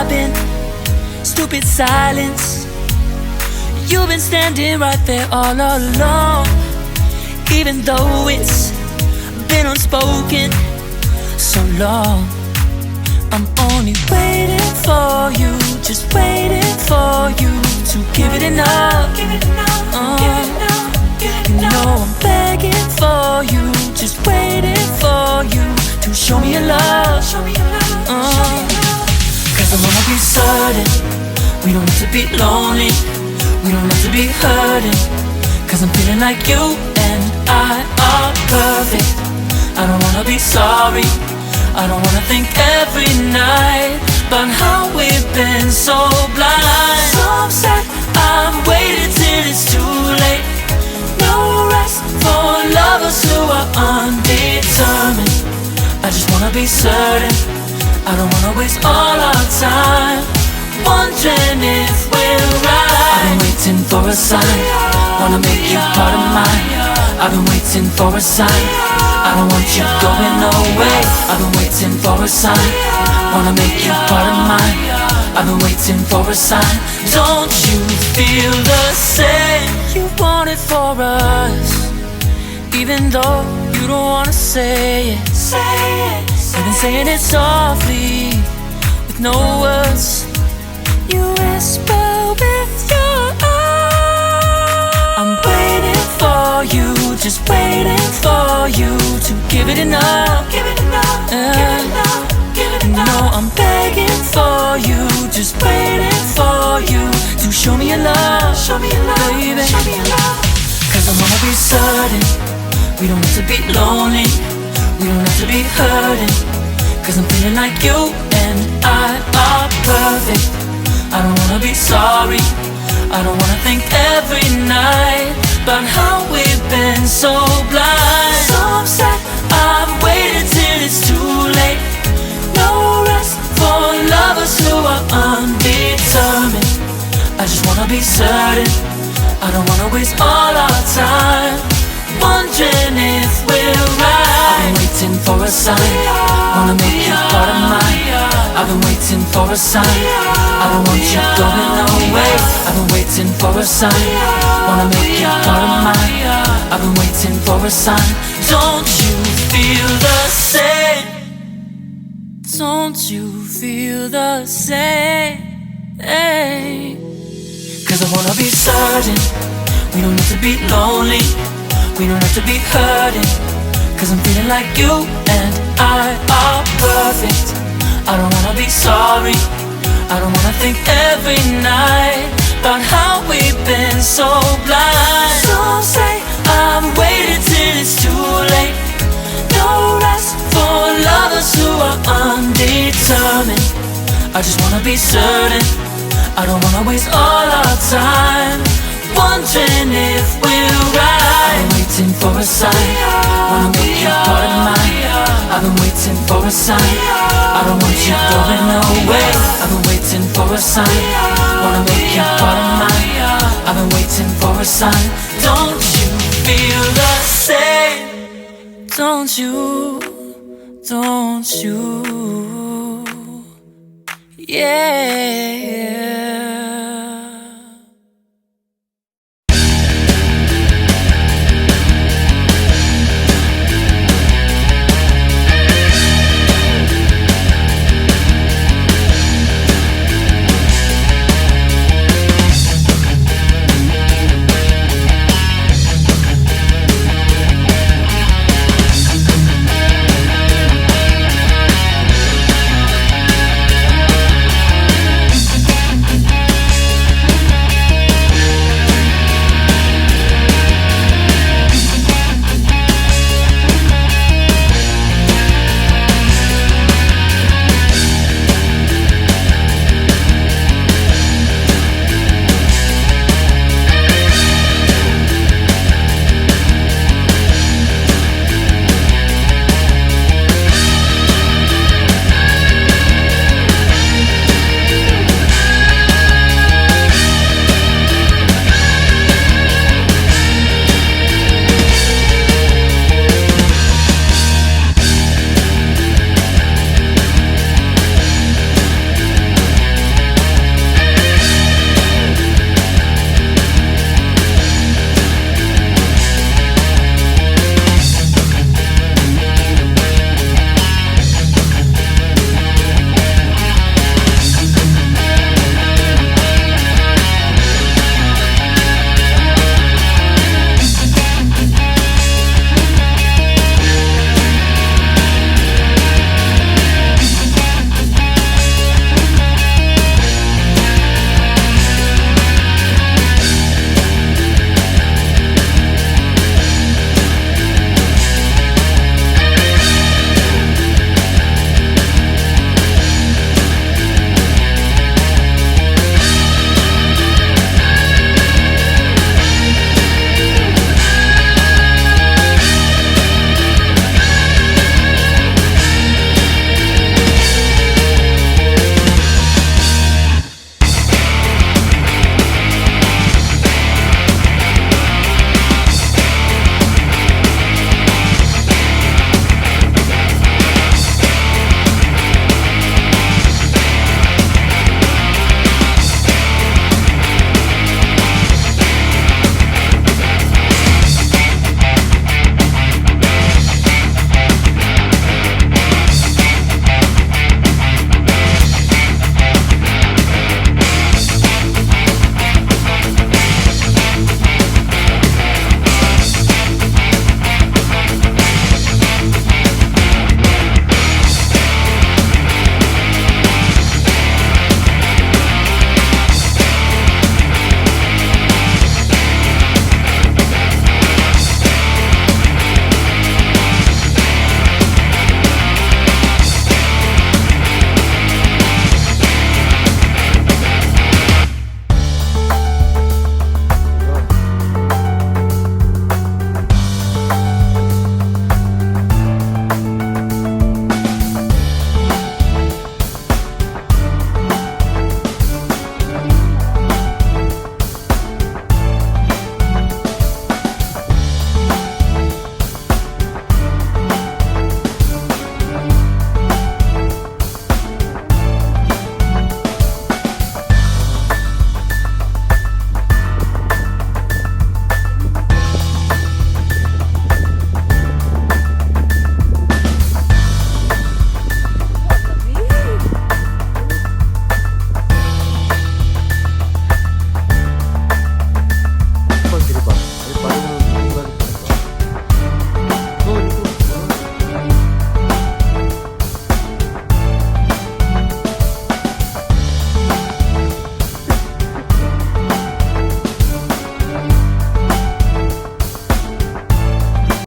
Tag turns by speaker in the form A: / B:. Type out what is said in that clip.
A: been stupid silence. You've been standing right there all along, even though it's been unspoken so long. I'm only waiting for you, just waiting for you to give it enough. You know I'm begging for you, just waiting for you to show me your love. Cause I wanna be certain we don't have to be lonely, we don't have to be hurting. Cause I'm feeling like you and I are perfect. I don't wanna be sorry, I don't wanna think every night about how we've been so blind. So upset, I'm waiting till it's too late. No rest for lovers who are undetermined. I just wanna be certain, I don't wanna waste all our time wondering if we're right. I've been waiting for a sign, wanna make you part of mine. I've been waiting for a sign, I don't want you going away. I've been waiting for a sign, wanna make you part of mine. I've been waiting for a sign. Don't you feel the same? You want it for us, even though you don't wanna say it. You've been saying it softly, with no words. You whisper with your eyes. I'm waiting for you, just waiting for you to give it enough. No, I'm begging for you, just waiting for you to show me your love, baby. Cause I wanna be certain we don't have to be lonely, we don't have to be hurting. Cause I'm feeling like you and I are perfect. I don't wanna be sorry, I don't wanna think every night about how we've been so blind. So upset, I've waited till it's too late. No rest for lovers who are undetermined. I just wanna be certain, I don't wanna waste all our time wondering if we're right. I've been waiting for a sign, wanna make you part of mine. I've been waiting for a sign, I don't want you going away. I've been waiting for a sign, wanna make you part of mine. I've been waiting for a sign. Don't you feel the same? Don't you feel the same? Cause I wanna be certain we don't have to be lonely, we don't have to be hurting. Cause I'm feeling like you and I are perfect. I don't wanna be sorry, I don't wanna think every night about how we've been so blind. Some say I've waited till it's too late. No rest for lovers who are undetermined. I just wanna be certain, I don't wanna waste all our time wondering if we're right. I've been waiting for a sign, wanna make you part of mine. I've been waiting for a sign, I don't want you going away. I've been waiting for a sign, wanna make you part of mine. I've been waiting for a sign. Don't you feel the same? Don't you, don't you, yeah.